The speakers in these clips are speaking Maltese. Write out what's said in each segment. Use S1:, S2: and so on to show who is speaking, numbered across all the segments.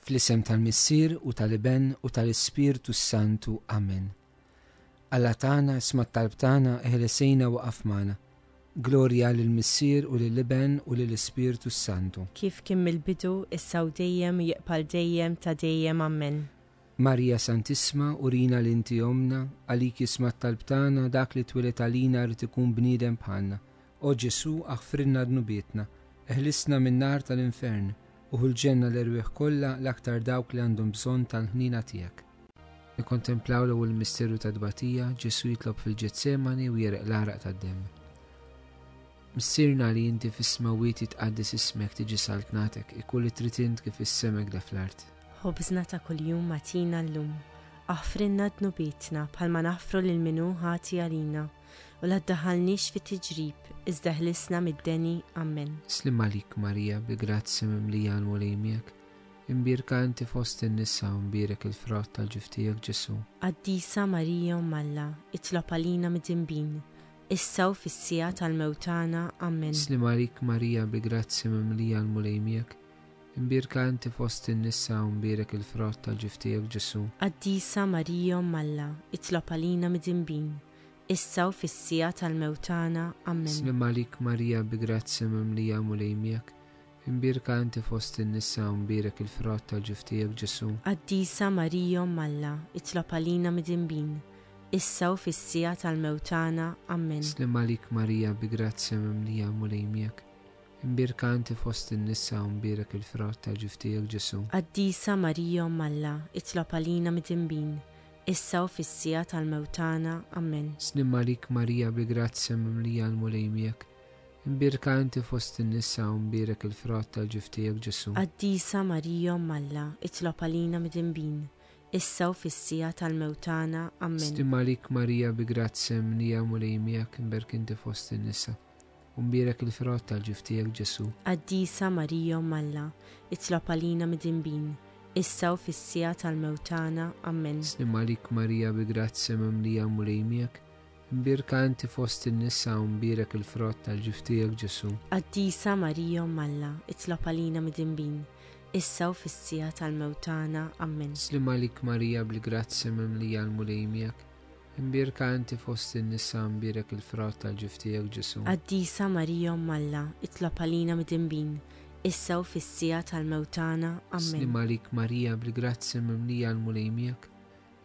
S1: Fl-isem tal-Missier u tal-Iben u tal-Ispirtu Santu. Amen. Alla tagħna isma' t-talb tagħna eħlesejna waqaf magħna. Glorja lill-Missier u lill-Iben u lill-Ispirtu Santu.
S2: Kif kien mill-bidu, issa u dejjem jiqbal dejjem ta' dejjem. Amen.
S1: Marija Santisma, urina l-inti omna, għalik jisma' t-talb tagħna dak li twilet għalina rid ikun bniedem bħalna. O Ġesu aħfrilna dnubietna, eħlisna min-nar tal-infern, uħu l-ġenna l-erwieħ kollha l-aktar dawk li għandhom bżonn tal-ħnina tiegħek. Nikkontemplaw l-ewwel misteru ta' tbatija, Ġesu jitlob fil-Ġetsemani u jereq l-araq tad-demm. Missirna li inti fis-smawiet jitqaddis ismek tiġi saltnatek, ikun li trid int kif is-semek da fl-art.
S2: Ħobżna ta' kuljum matina llum, aħfrilna dnubietna bħalma naħfru lil minnu ħati għalina, u la ddaħħalniex fit-tiġrib, iżda ħlisna mid-deni. Amen. Slim
S1: għalik Marija, bi grazzi mimlija l-mulejmiek, imbirka inti fost in-nisa u mbirek il-frott tal-ġuftijek Ġesu.
S2: Qaddisa Marija Malla, itlob għalina mid-dinbin, issa u fis-sija tal-mewtana. Amen.
S1: Slim għalik Marija, bi grazzi mimlija l-mulejmiek, imbirka inti fost in-nisa u mbirek il-frott tal-ġuftijek Ġesu.
S2: Qaddisa Marija Malla, itlob għalina mid-dinbin, issa u fis-sija tal-mewtana. Amen.
S1: Slim għalik Marija, bi grazzi mimlija mulejmiek, imbirka inti fost in-nisa u mbirek il-frott tal-ġuftijek Ġesu.
S2: Qaddisa Marija Malla, itlob għalina mid-dinbin, issa u fis-sija tal-mewtana. Amen.
S1: Slim għalik Marija, bi grazzi mimlija mulejmiek, imbirka inti fost in-nisa u mbirek il-frott tal-ġuftijek Ġesu.
S2: Qaddisa Marija Malla, itlob għalina mid-dinbin, issa u fis-sija tal-mewtana. Amen.
S1: Slim għalik Marija, bi grazzi mimlija mulejmiek, imbirka inti fost in-nisa u mbirek il-frott tal-ġuftijek Ġesu.
S2: Qaddisa Marija Malla, itlob għalina mid-dinbin, issa u fis-sija tal-mewtana. Amen.
S1: Slim għalik Marija, bi grazzi mimlija mulejmiek, imbirka inti fost in-nisa u mbirek il-frott tal-ġuftijek Ġesu.
S2: Qaddisa Marija Malla, itlob għalina mid-dinbin, issa u fis-sija tal-mewtana. Amen.
S1: Slim għalik Marija, bi grazzi mimlija mulejmiek, imbirka inti fost in-nisa u mbirek il-frott tal-ġuftijek Ġesu.
S2: Qaddisa Marija Malla, itlob għalina mid-dinbin, issa u fis-sija tal-mewtana. Amen.
S1: Slim għalik Marija, bi grazzi mimlija mulejmiek, imbirka inti fost in-nisa u mbirek il-frott tal-ġuftijek Ġesu.
S2: Qaddisa Marija Malla, itlob għalina mid-dinbin, issa u fis-sija tal-mewtana. Amen.
S1: Slim għalik Marija, bi grazzi mimlija mulejmiek,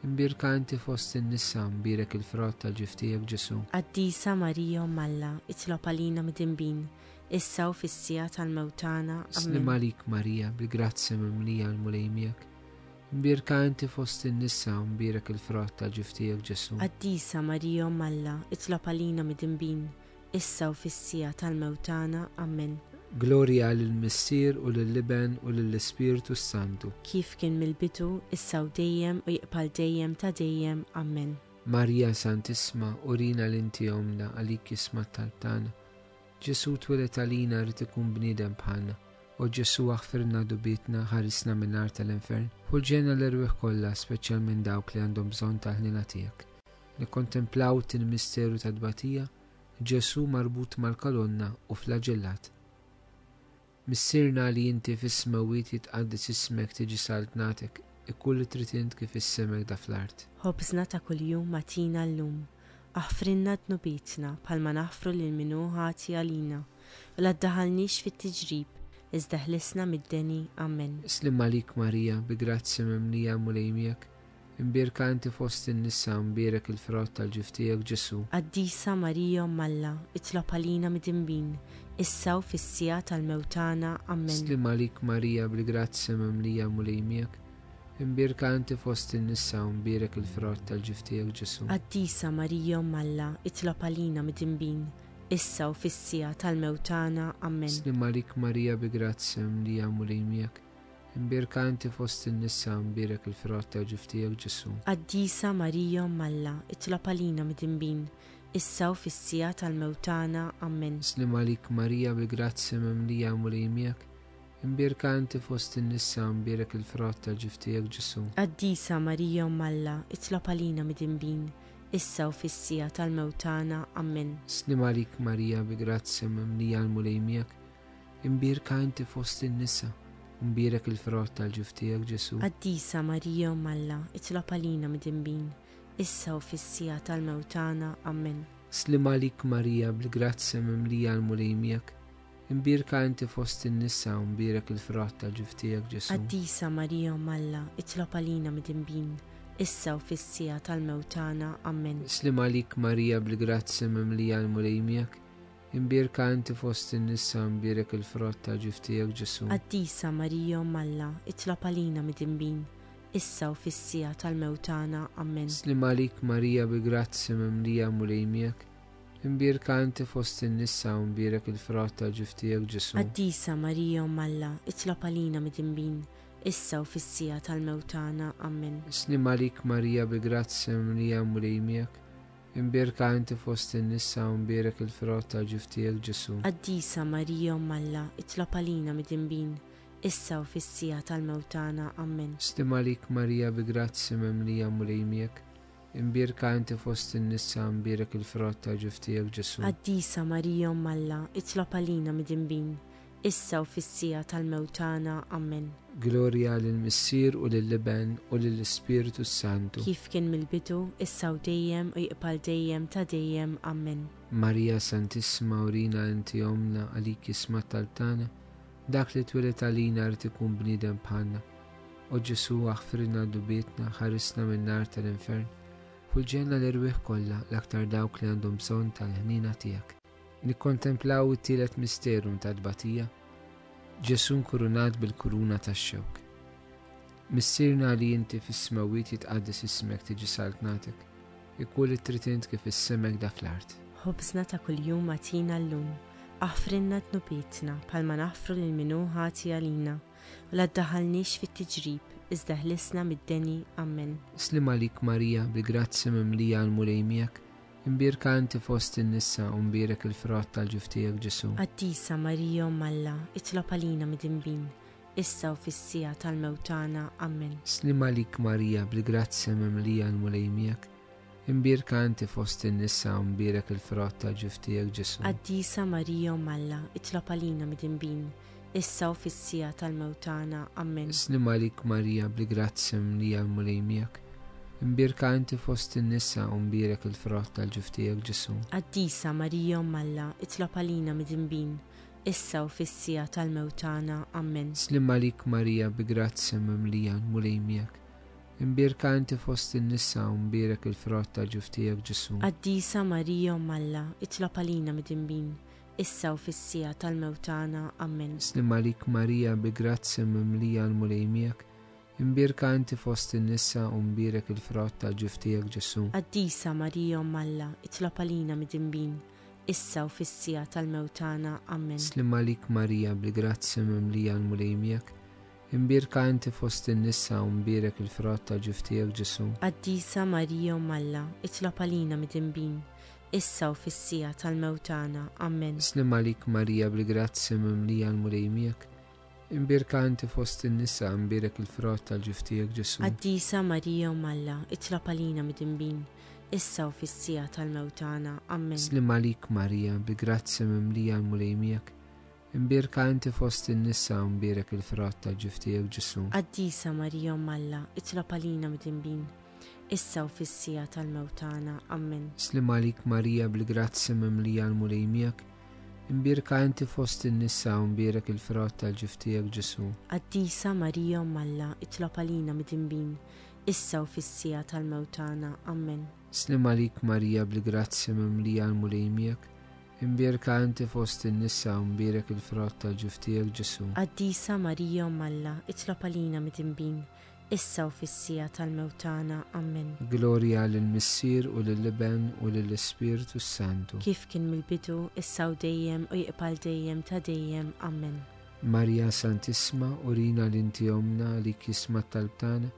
S1: imbirka inti fost in-nisa u mbirek il-frott tal-ġuftijek Ġesu.
S2: Qaddisa Marija Malla, itlob għalina mid-dinbin, issa u fis-sija tal-mewtana.
S1: Slim għalik Marija, bi grazzi mimlija mulejmiek, imbirka inti fost in-nisa u mbirek il-frott tal-ġuftijek Ġesu.
S2: Qaddisa Marija Malla, itlob għalina mid-dinbin, issa u fis-sija tal-mewtana. Amen.
S1: Glorja lill-Missier u lill-Iben u lill-Ispirtu Santu.
S2: Kif kien mill-bidu, issa u dejjem u jiqbal dejjem ta' dejjem. Amen.
S1: Marija Santisma, urina l-inti omna, għalik jisma' t-talb tagħna. Ġesu twilet għalina rid ikun bniedem bħalna. O Ġesu aħfirna dubietna, ħarisna min-nar tal-infern, ħulġenna l-erwieħ kollha, speċjalment dawk li għandhom bżonn tal-ħnina tiegħek. Nikkontemplaw il-misteru ta' tbatija, Ġesu marbut mal-kolonna u flaġellat. Missirna li inti fis-smawiet jitqaddis ismek tiġi saltnatek, ikun li trid int kif is-semek da fl-art.
S2: Ħobżna ta' kuljum matina llum, aħfrilna dnubietna bħalma naħfru lil minnu ħati għalina, u la ddaħħalniex fit-tiġrib, iżda ħlisna mid-deni. Amen.
S1: Slim għalik Marija, bi grazzi mimlija mulejmiek, imbirka inti fost in-nisa u mbirek il-frott tal-ġuftijek Ġesu.
S2: Qaddisa Marija Malla, itlob għalina mid-dinbin, issa u fis-sija tal-mewtana. Amen.
S1: Slim għalik Marija, bi grazzi mimlija mulejmiek, imbirka inti fost in-nisa u mbirek il-frott tal-ġuftijek Ġesu.
S2: Qaddisa Marija Malla, itlob għalina mid-dinbin, issa u fis-sija tal-mewtana. Amen.
S1: Slim għalik Marija, bi grazzi mimlija mulejmiek, imbirka inti fost in-nisa u mbirek il-frott tal-ġuftijek Ġesu.
S2: Qaddisa Marija Malla, itlob għalina mid-dinbin, issa u fis-sija tal-mewtana. Amen.
S1: Slim għalik Marija, bi grazzi mimlija mulejmiek, imbirka inti fost in-nisa u mbirek il-frott tal-ġuftijek Ġesu.
S2: Qaddisa Marija Malla, itlob għalina mid-dinbin, issa u fis-sija tal-mewtana. Amen.
S1: Slim għalik Marija, bi grazzi mimlija mulejmiek, imbirka inti fost in-nisa Mbirek il-frott tal-ġuf tiegħek Ġesu.
S2: Qaddisa Marija Umm Alla, itlob għalina midinbin, issa u fis-sija tal-mewtana. Amen.
S1: Slim għalik Marija bil-grazzi mimlija l-mulejmijak. Imbirka inti fost in-nisa u mbirek il-frott tal-ġuf tiegħek Ġesu.
S2: Qaddisa Marija Umm Alla, itlob għalina midinbin, issa u fis-sija tal-mewtana. Amen.
S1: Slim għalik Marija bil-grazzi mimlija l-mulejmijak. Imbirka inti fost in-nisa u mbirek il-frott tal-ġuf tiegħek Ġesu.
S2: Qaddisa Marija Umm Alla, itlob għalina midinbin, issa u fis-sija tal-mewtana. Amen.
S1: Slim għalik Marija bil-grazzi mimlija l-mulejmijak. Imbirka inti fost in-nisa u mbirek il-frott tal-ġuf tiegħek Ġesu.
S2: Qaddisa Marija Umm Alla, itlob għalina midinbin, issa u fis-sija tal-mewtana. Amen.
S1: Slim għalik Marija bil-grazzi mimlija l-mulejmijak. Imbirka inti fost in-nisa u mbirek il-frott tal-ġuf tiegħek Ġesu.
S2: Qaddisa Marija Umm Alla, itlob għalina midinbin, issa u fis-sija tal-mewtana. Amen.
S1: Slim għalik Marija bil-grazzi mimlija l-mulejmijak. Imbirka inti fost in-nisa u mbirek il-frott tal-ġuf tiegħek Ġesu.
S2: Qaddisa Marija Umm Alla, itlob għalina midinbin, issa u fis-sija tal-mewtana. Amen.
S1: Glorja lill-Missier u lill-Iben u lill-Ispiritu Santu.
S2: Kif kien mill-bidu, issa u dejjem u jibqal dejjem ta' dejjem. Amen.
S1: Marija Santissima urina inti omna għalik jismat tal-tana, dak li twilet għalina rrid ikun bniedem bħalna. O Ġesu aħfirna dubietna, ħarisna min-nar tal-infern, fulġenna l-irwieħ kollha l-aktar dawk li għandhom bżonn tal-ħnina tiegħek. Nikkontemplaw it-tielet misterum ta' tbatija, Ġesu nkurunat bil-kuruna tax-xewk. Missirna li inti fis-smawiet jitqaddis ismek tiġi saltnatek, ikun it-tritint kif is-semek da fl-art.
S2: Ħobżna ta' kuljum atina llum, aħfrinna tnubietna bħalma naħfru lil minnu ħati għalina, u la ddaħħalniex fit-tiġrib, iżda ħlisna mid-deni. Amen.
S1: Slim għalik Marija bil-grazzi mimlija l-mulejmijak. Imbirka inti fost in-nisa u mbirek il-frott tal-ġuf tiegħek Ġesu.
S2: Qaddisa Marija Umm Alla, itlob għalina midinbin, issa u fis-sija tal-mewtana. Amen.
S1: Slim għalik Marija bil-grazzi mimlija l-mulejmijak. Imbirka inti fost in-nisa u mbirek il-frott tal-ġuf tiegħek Ġesu.
S2: Qaddisa Marija Umm Alla, itlob għalina midinbin, issa u fis-sija tal-mewtana. Amen.
S1: Slim għalik Marija bil-grazzi mimlija l-mulejmijak. Imbirka inti fost in-nisa u mbirek il-frott tal-ġuf tiegħek Ġesu.
S2: Qaddisa Marija Umm Alla, itlob għalina midinbin, issa u fis-sija tal-mewtana. Amen.
S1: Slim għalik Marija bigrazzi mimlija l-mulejmijak. Imbirka inti fost in-nisa u mbirek il-frott tal-ġuf tiegħek Ġesu.
S2: Qaddisa Marija Umm Alla, itlob għalina midinbin, issa u fis-sija tal-mewtana. Amen.
S1: Slim għalik Marija bigrazzi mimlija l-mulejmijak. Imbirka inti fost in-nisa u mbirek il-frott tal-ġuf tiegħek Ġesu.
S2: Qaddisa Marija Umm Alla, itlob għalina midinbin, issa u fis-sija tal-mewtana. Amen.
S1: Slim għalik Marija bil-grazzi mimlija l-mulejmijak. Imbirka inti fost in-nisa u mbirek il-frott tal-ġuf tiegħek Ġesu.
S2: Qaddisa Marija Umm Alla, itlob għalina midinbin, issa u fis-sija tal-mewtana. Amen.
S1: Slim għalik Marija bil-grazzi mimlija l-mulejmijak. Imbirka inti fost in-nisa u mbirek il-frott tal-ġuf tiegħek Ġesu.
S2: Qaddisa Marija Umm Alla, itlob għalina midinbin, issa u fis-sija tal-mewtana. Amen.
S1: Slim għalik Marija bigrazzi mimlija l-mulejmijak. Imbirka inti fost in-nisa u mbirek il-frott tal-ġuf tiegħek Ġesu.
S2: Qaddisa Marija Umm Alla, itlob għalina midinbin, issa u fis-sija tal-mewtana. Amen.
S1: Slim għalik Marija bil-grazzi mimlija l-mulejmijak. Imbirka inti fost in-nisa u mbirek il-frott tal-ġuf tiegħek Ġesu.
S2: Qaddisa Marija Umm Alla, itlob għalina midinbin, issa u fis-sija tal-mewtana. Amen.
S1: Slim għalik Marija bil-grazzi mimlija l-mulejmijak. Imbirka inti fost in-nisa u mbirek il-frott tal-ġuf tiegħek Ġesu.
S2: Qaddisa Marija Umm Alla, itlob għalina midinbin, issa u fis-sija tal-mewtana. Amen.
S1: Glorja lill-Missier u lill-Iben u lill-Ispiritu Santu.
S2: Kif kien mill-bidu, issa u dejjem u jibqal dejjem ta' dejjem. Amen.
S1: Marija Santissima urina l-inti omna li kismat tal-tana,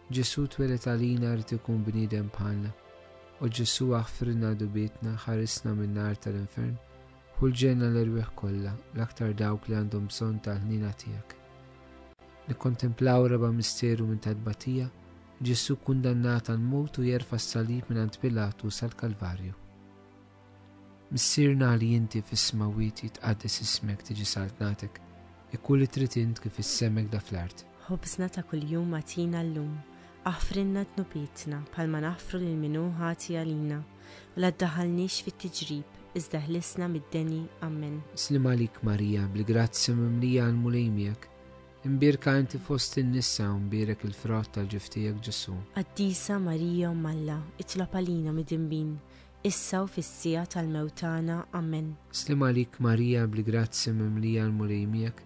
S1: Ġesu twilet għalina rrid ikun bniedem bħalna. O Ġesu aħfirna dubietna, ħarisna min-nar tal-infern, fulġenna l-irwieħ kollha l-aktar dawk li għandhom bżonn tal-ħnina tiegħek. Nikkontemplaw raba misteru minn tbatija, Ġesu kundannat għal mowt u jerfa' s-salib minn Pilatu sal-Kalvarju. Missirna li inti fis-smawiet jitqaddis ismek tiġi saltnatek, ikun li trid int kif issemmek da fl-art.
S2: خبزنا ta' kuljum atina llum. Aħfrinna dnubietna bħalma naħfru lil min hu ħati għalina. U la ddaħħalniex fit-tiġrib, iżda ħlisna mid-deni. Amen.
S1: Slim għalik Marija, bil-grazzja mimlija għal-mulejmijak. Imbirka inti fost in-nisa u mbirek il-frott tal-ġiftijak Ġesu.
S2: Qaddisa Marija Alla, itlob għalina mid-imbin, issa u fis-sija tal-mewtana. Amen.
S1: Slim għalik Marija, bil-grazzja mimlija għal-mulejmijak.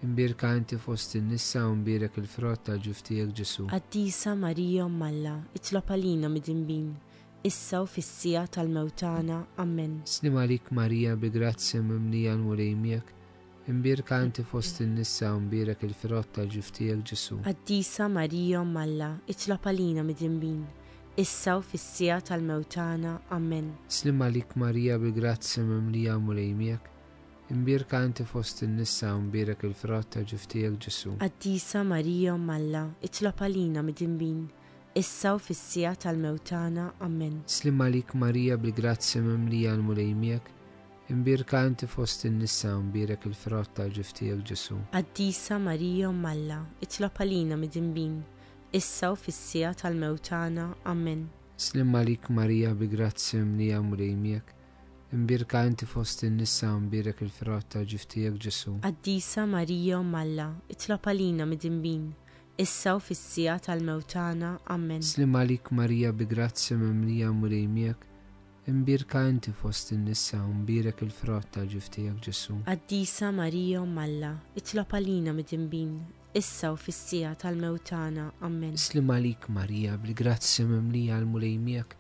S1: Imbirka inti fost in-nisa u mbirek il-frott tal-ġiftijak Ġesu.
S2: Qaddisa Marija Alla, itlob għalina mid-imbin, issa u fis-sija tal-mewtana. Amen.
S1: Slim għalik Marija, bil-grazzja mimlija għal-mulejmijak. Imbirka inti fost in-nisa u mbirek il-frott tal-ġiftijak Ġesu.
S2: Qaddisa Marija Alla, itlob għalina mid-imbin, issa u fis-sija tal-mewtana. Amen.
S1: Slim għalik Marija, bil-grazzja mimlija għal-mulejmijak. Imbirka inti fost in-nisa u mbirek il-frott tal-ġiftijak Ġesu.
S2: Qaddisa Marija Alla, itlob għalina mid-imbin, issa u fis-sija tal-mewtana. Amen.
S1: Slim għalik Marija, bil-grazzja mimlija għal-mulejmijak. Imbirka inti fost in-nisa u mbirek il-frott tal-ġiftijak Ġesu.
S2: Qaddisa Marija Alla, itlob għalina mid-imbin, issa u fis-sija tal-mewtana. Amen.
S1: Slim għalik Marija, bil-grazzja mimlija għal-mulejmijak. Imbirka inti fost in-nisa u mbirek il-frott tal-ġiftijak Ġesu.
S2: Qaddisa Marija Alla, itlob għalina mid-imbin, issa u fis-sija tal-mewtana. Amen.
S1: Slim għalik Marija, bil-grazzja mimlija għal-mulejmijak. Imbirka inti fost in-nisa u mbirek il-frott tal-ġiftijak Ġesu.
S2: Qaddisa Marija Alla, itlob għalina mid-imbin, issa u fis-sija tal-mewtana. Amen.
S1: Slim għalik Marija, bil-grazzja mimlija għal-mulejmijak.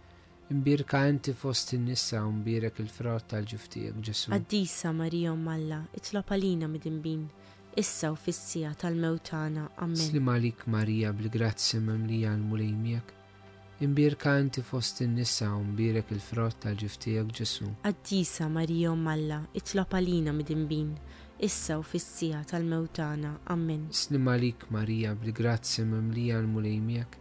S1: Imbirka inti fost in-nisa u mbirek il-frott tal-ġiftijak Ġesu.
S2: Qaddisa Marija Alla, itlob għalina mid-imbin, issa u fis-sija tal-mewtana. Amen.
S1: Slim għalik Marija, bil-grazzja mimlija għal-mulejmijak. Imbirka inti fost in-nisa u mbirek il-frott tal-ġiftijak Ġesu.
S2: Qaddisa Marija Alla, itlob għalina mid-imbin, issa u fis-sija tal-mewtana. Amen.
S1: Slim għalik Marija, bil-grazzja mimlija għal-mulejmijak.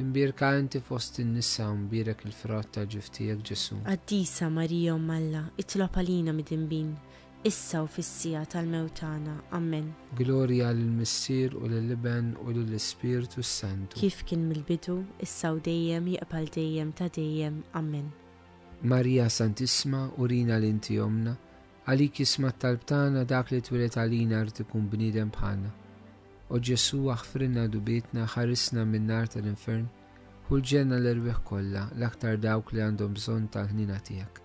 S1: Imbirka inti fost in-nisa u mbirek il-frott tal-ġiftijak Ġesu.
S2: Qaddisa Marija Alla, itlob għalina mid-imbin, issa u fis-sija tal-mewtana. Amen.
S1: Glorja lill-Missier u lill-Iben u lill-Ispiritu Santu.
S2: Kif kien mill-bidu, issa u dejjem jaqbal dejjem ta' dejjem. Amen.
S1: Marija Santissima, urina l-inti jomna, għalik jisma talbtana dak li twilet għalina rrid ikun bniedem bħalna. O Ġesu aħfrinna dubietna, ħarisna minn nar tal-infern, u l-ġenna l-irbeħ kollha, l-aktar dawk li għandhom bżonn tal-ħnina tiegħek.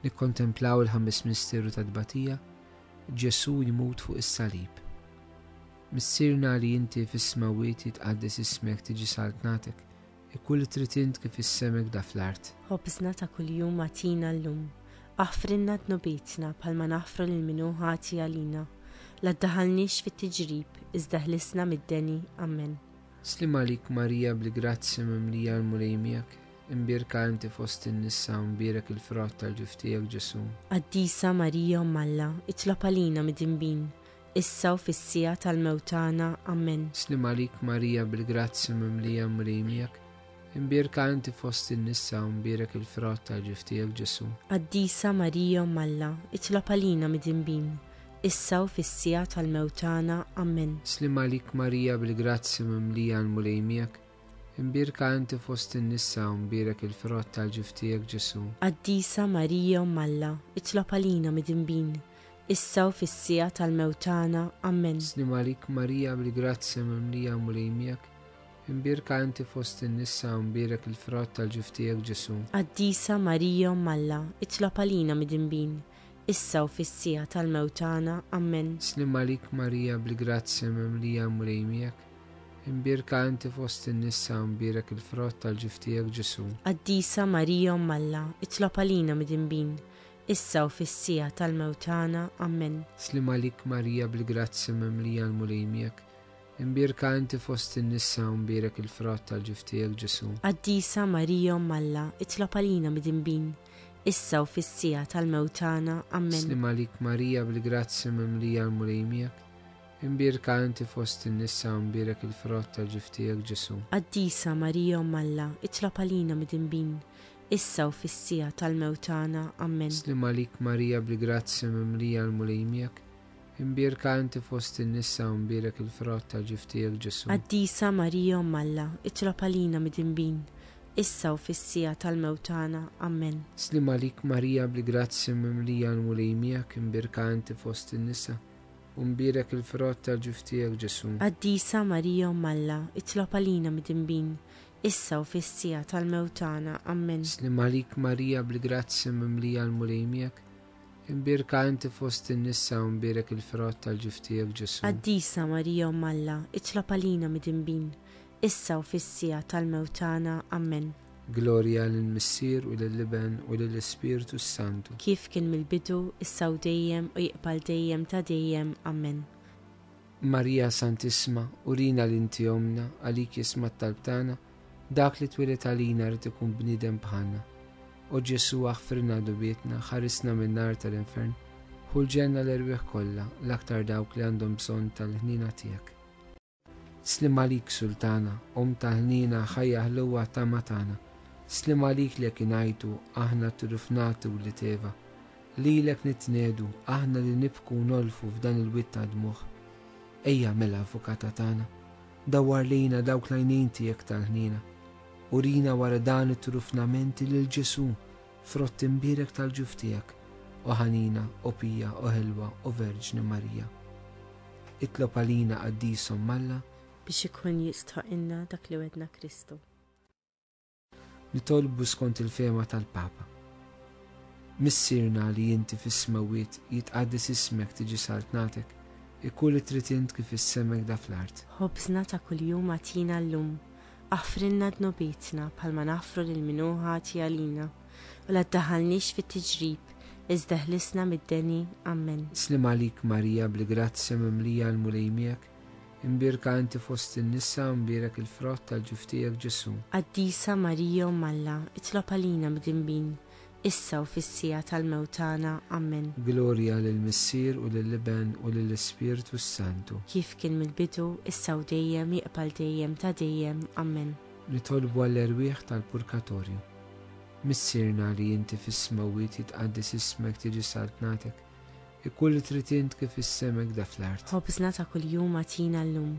S1: Nikkontemplaw il-ħames misteru ta' tbatija, Ġesu jmut fuq is-salib. Missirna li inti fis-smawiet jitqaddes ismek tiġi saltnatek, ikun li trid int kif issemek da fl-art.
S2: Ħobżna ta' kuljum atina llum. Aħfrinna dnubietna bħalma naħfru lil min hu ħati għalina. La ddaħħalniex fit-tiġrib, iżda ħlisna mid-deni. Amen.
S1: Slim għalik Marija, bil-grazzja mimlija għal-mulejmijak. Imbirka inti fost in-nisa u mbirek il-frott tal-ġiftijak Ġesu.
S2: Qaddisa Marija Alla, itlob għalina mid-imbin, issa u fis-sija tal-mewtana. Amen.
S1: Slim għalik Marija, bil-grazzja mimlija għal-mulejmijak. Imbirka inti fost in-nisa u mbirek il-frott tal-ġiftijak Ġesu.
S2: Qaddisa Marija Alla, itlob għalina mid-imbin, issa u fis-sija tal-mewtana. Amen.
S1: Slim għalik Marija, bil-grazzja mimlija għal-mulejmijak. Imbirka inti fost in-nisa u mbirek il-frott tal-ġiftijak Ġesu.
S2: Qaddisa Marija Alla, itlob għalina mid-imbin, issa u fis-sija tal-mewtana. Amen.
S1: Slim għalik Marija, bil-grazzja mimlija għal-mulejmijak. Imbirka inti fost in-nisa u mbirek il-frott tal-ġiftijak Ġesu.
S2: Qaddisa Marija Alla, itlob għalina mid-imbin, issa u fis-sija tal-mewtana. Amen.
S1: Slim għalik Marija, bil-grazzja mimlija għal-mulejmijak. Imbirka inti fost in-nisa u mbirek il-frott tal-ġiftijak Ġesu.
S2: Qaddisa Marija Alla, itlob għalina mid-imbin, issa u fis-sija tal-mewtana. Amen.
S1: Slim għalik Marija, bil-grazzja mimlija għal-mulejmijak. Imbirka inti fost in-nisa u mbirek il-frott tal-ġiftijak Ġesu.
S2: Qaddisa Marija Alla, itlob għalina mid-imbin, issa u fis-sija tal-mewtana. Amen.
S1: Slim għalik Marija, bil-grazzja mimlija għal-mulejmijak. Imbirka inti fost in-nisa u mbirek il-frott tal-ġiftijak Ġesu.
S2: Qaddisa Marija Alla, itlob għalina mid-imbin, issa u fis-sija tal-mewtana. Amen.
S1: Slim għalik Marija, bil-grazzja mimlija għal-mulejmijak. imbierka inti fost in-nisa u mbierek il-frott tal-ġiftijek Ġesu.
S2: Qaddisa Marija Umm Alla, itlob għalina midinbin, issa u fis-sija tal-mewt tagħna. Amen.
S1: Slim għalik Marija bli grazzi mimlija l-mulejmijak, imbierka inti fost in-nisa u mbierek il-frott tal-ġiftijek Ġesu.
S2: Qaddisa Marija Umm Alla, itlob għalina midinbin, issa u fis-sija tal-mewt tagħna. Amen.
S1: Slim għalik Marija bli grazzi mimlija l-mulejmijak, imbierka inti fost in-nisa u mbierek il-frott tal-ġiftijek Ġesu.
S2: Qaddisa Marija Umm Alla, itlob għalina midinbin, issa u fis-sija tal-mewt tagħna. Amen.
S1: Gloria lill-Missier u lill-Liben u lill-Ispiritu Santu.
S2: Kif kien mill-bidu, issa u dejjem u jiqbal dejjem ta' dejjem. Amen.
S1: Marija Santisma, urina l-inti omna, għalik jisma t-talb tagħna, dak li twilet għalina rrid ikun bniedem bħalna. O Ġesu aħfirna dubietna, ħarisna minn nar tal-infern, ħulġenna l-erbieħ kollha, l-aktar dawk li għandhom bżonn tal-ħnina tiegħek. Slim għalik Sultana, tal-ħnina ħajja ħluwa tama tagħna. Slim għalik li ngħidu aħna turufnatu li teva. Lilek nitnedu aħna li nibku nolfu f'dan il-witt ta' dmuħ. Ejja mill-avukata tagħna, dawwar lejna dawk l-għajnejn tiegħek tal-ħnina. Urina wara dan it-trufnamenti lil Ġesu, frott imbierek tal-ġuftijak, u ħanina, u pija, u ħelwa, u Verġni Marija. Itlob għalina Qaddisa Umm Alla
S2: biex ikun jistħoqilna dak li wedna Kristu.
S1: Nitolbu skont il-fema tal-Papa. Missirna li inti fis-smawiet jitqaddis ismek tiġi saltnatek, ikun li trid int kif issemmek da fl-art.
S2: Ħobżna ta' kuljum għatina llum, aħfrinna dnobietna bħalma naħfru lil min ħati għalina, u la ddaħħalniex fit-tiġrib, iżda ħlisna mid-deni. Amen.
S1: Slim għalik Marija bli grazzja mimlija l-mulejmijak, imbierka inti fost in-nisa u mbierek il-frott tal-ġuftijek Ġesu.
S2: Qaddisa Marija Umm Alla, itlob għalina midinbin, issa u fis-sija tal-mewt tagħna. Amen.
S1: Gloria lill-Missier u lill-Liben u lill-Ispiritu Santu.
S2: Kif kien mill-bidu, issa u dejjem jiqbal dejjem ta' dejjem. Amen.
S1: Nitolbu għall-erwieħ tal-Purgatorju. Missirna li inti fis-smawiet jitqaddis ismek tiġi saltnatek, ikun li trid int kif issemmek da fl-art.
S2: Ħobżna ta' kuljum għatina llum,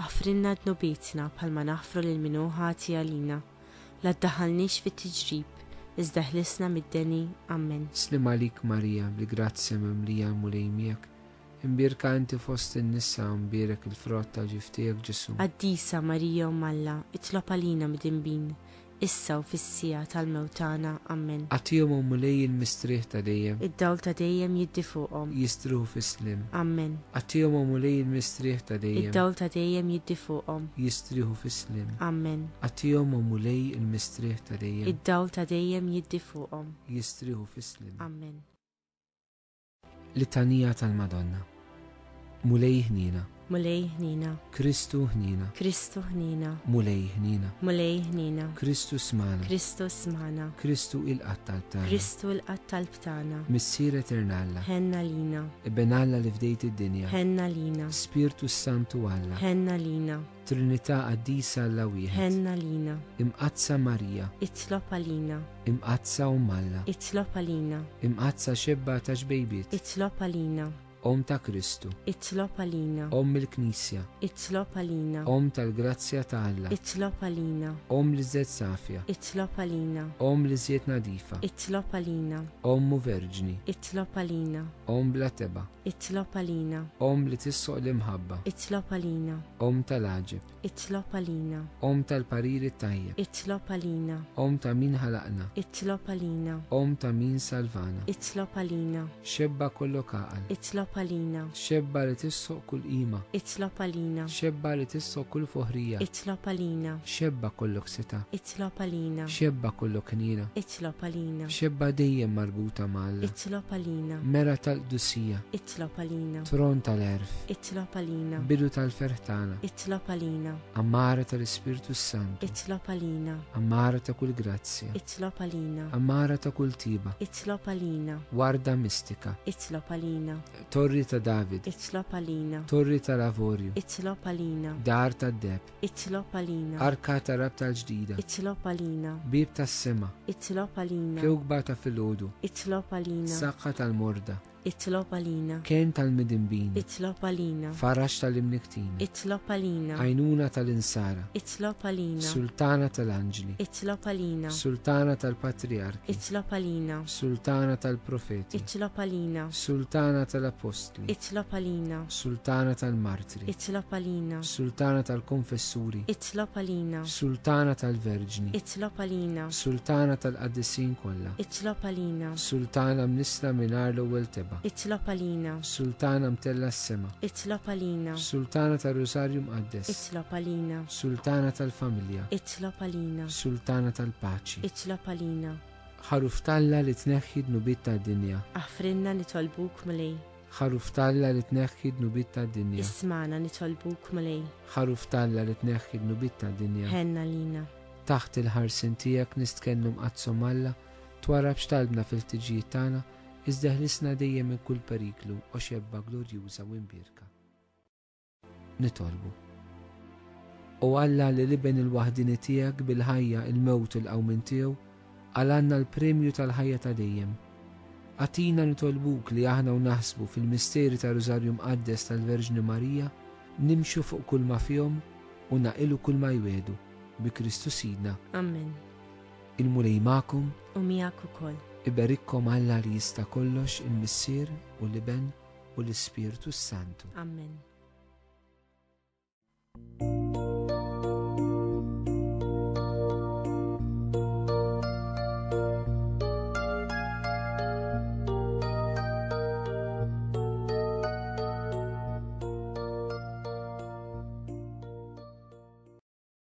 S2: aħfrinna dnobietna bħalma naħfru lil min ħati għalina, la ddaħħalniex fit-tiġrib, iżda ħlisna mid-deni. Amen.
S1: Slim għalik Marija bli grazzja mimlija l-mulejmijak, imbierka inti fost in-nisa u mbierek il-frott tal-ġiftijek Ġesu.
S2: Qaddisa Marija Umm Alla, itlob għalina midinbin, issa u fis-sija tal-mewt tagħna. Amen.
S1: Għatihom mulej il-mistrieħ ta' dejjem,
S2: id-dawl ta' dejjem jiddi fuqhom,
S1: jistruħu fis-slim.
S2: Amen.
S1: Għatihom mulej il-mistrieħ ta' dejjem,
S2: id-dawl ta' dejjem jiddi fuqhom,
S1: jistriħu fis-slim.
S2: Amen.
S1: Għatihom mulej il-mistrieħ ta' dejjem,
S2: id-dawl ta' dejjem jiddi fuqhom,
S1: jistriħu fis-slim.
S2: Amen.
S1: Litanija tal-Madonna. Mulej ħnina,
S2: mulej ħnina,
S1: Kristu ħnina,
S2: Kristu ħnina,
S1: mulej ħnina,
S2: mulej ħnina,
S1: Kristu smana,
S2: Kristu smana,
S1: Kristu il-qattal tagħna,
S2: Kristu l-qattal btana,
S1: Missier Eternalla,
S2: ħenna lina,
S1: Ibn Alla li fdejt id-dinja,
S2: ħenna lina,
S1: Spiritu Santu Alla,
S2: ħenna lina,
S1: Trinità Qaddisa Alla wieħed,
S2: ħenna lina,
S1: imqazza Marija,
S2: itlob għalina,
S1: imqazza Umm Alla,
S2: itlob għalina,
S1: imqazza xebba ta' ġbejbiet,
S2: itlob għalina,
S1: Om ta' Kristu,
S2: itlob għalina,
S1: Om il-Knisja,
S2: itlob għalina,
S1: Om tal-Grazzja ta' Alla,
S2: itlob għalina,
S1: Om li żed safja,
S2: itlob għalina,
S1: Om li żied nadifa,
S2: itlob għalina,
S1: Om mu verġni,
S2: itlob għalina,
S1: Om bla teba,
S2: itlob għalina,
S1: Om li tissoq l-imħabba,
S2: itlob għalina,
S1: Om tal-aġib,
S2: itlob għalina,
S1: Om tal-pariri tajjeb,
S2: itlob għalina,
S1: Om ta' min ħalaqna,
S2: itlob għalina,
S1: Om ta' min salvana,
S2: itlob għalina,
S1: xebba kollu kaqal,
S2: itlob għalina,
S1: xebba li tissoq kull qima,
S2: itlob għalina,
S1: xebba li tissoq kull foħrija,
S2: itlob għalina,
S1: xebba kollok seta,
S2: itlob għalina,
S1: xebba kollok knina,
S2: itlob għalina,
S1: xebba dejjem marbuta malla,
S2: itlob għalina,
S1: mera tal-qdusija,
S2: itlob għalina,
S1: tron tal-erf,
S2: itlob għalina,
S1: bidu tal-ferħtana,
S2: itlob għalina,
S1: ammara tal-Ispiritu Santu,
S2: itlob għalina,
S1: ammara ta' kull grazzja,
S2: itlob għalina,
S1: ammara ta' kull tiba,
S2: itlob għalina,
S1: warda mistika,
S2: itlob għalina,
S1: torri ta' David,
S2: itlob għalina,
S1: torri ta' Lavorju,
S2: itlob għalina,
S1: dar ta' Deb,
S2: itlob għalina,
S1: arka ta' rab tal-ġdida,
S2: itlob għalina,
S1: bib ta' sema,
S2: itlob għalina,
S1: kewkba ta' filgħodu,
S2: itlob għalina,
S1: saqqa tal-morda,
S2: itlob għalina,
S1: Ken tal-midinbin,
S2: itlob għalina,
S1: Farax tal-imniktin,
S2: itlob għalina,
S1: Għajnuna tal-insara,
S2: itlob għalina,
S1: Sultana tal-anġli,
S2: itlob għalina,
S1: Sultana tal-patriarki,
S2: itlob għalina,
S1: Sultana tal-profeti,
S2: itlob għalina,
S1: Sultana tal-apostli,
S2: itlob għalina,
S1: Sultana tal-martri,
S2: itlob għalina,
S1: Sultana tal-konfessuri,
S2: itlob għalina,
S1: Sultana tal-verġni,
S2: itlob għalina,
S1: Sultana tal-qaddissin kollha,
S2: itlob għalina,
S1: Sultana mnisla minar l-ewwel teba,
S2: itlob għalina,
S1: Sultana mtella s-sema,
S2: itlob għalina,
S1: Sultana tal-Rosarju Mqaddes,
S2: itlob għalina,
S1: Sultana tal-familja,
S2: itlob għalina,
S1: Sultana tal-paċi,
S2: itlob għalina,
S1: ħaruf talla li tneħħi d-nubit tad-dinja,
S2: aħfrinna nitolbuk mulej,
S1: ħaruf talla li tneħħi d-nubit tad-dinja,
S2: ismana nitolbuk mulej,
S1: ħaruf talla li tneħħi d-nubit tad-dinja.
S2: ħenna lina,
S1: Taħt il-ħarsin tiegħek nistkennu mqazzom Alla, twarab x'talbna fil-tiġijiet tagħna, iżda ħlisna dejjem minn kull periklu u xebba glorjuża u imbirka. Nitolbu. U Alla li liben il-waħdini tiegħek bil-ħajja il-mewt il-qawmin tiegħu, għalanna l-premju tal-ħajja ta' dejjem. Għatina nitolbuk li aħna u naħsbu fil-misteri ta' Rożarju Mqaddes tal-Verġni Marija, nimxu fuq kull ma fihom u naqilu kull ma jwedu bi Kristu Sidna.
S2: Amen,
S1: Il-mulej ma'kom,
S2: u miegħek ukoll,
S1: iberikkom Alla li jista' kollox il-Missier u l-Iben u l-Ispiritu Santu.
S2: Amen.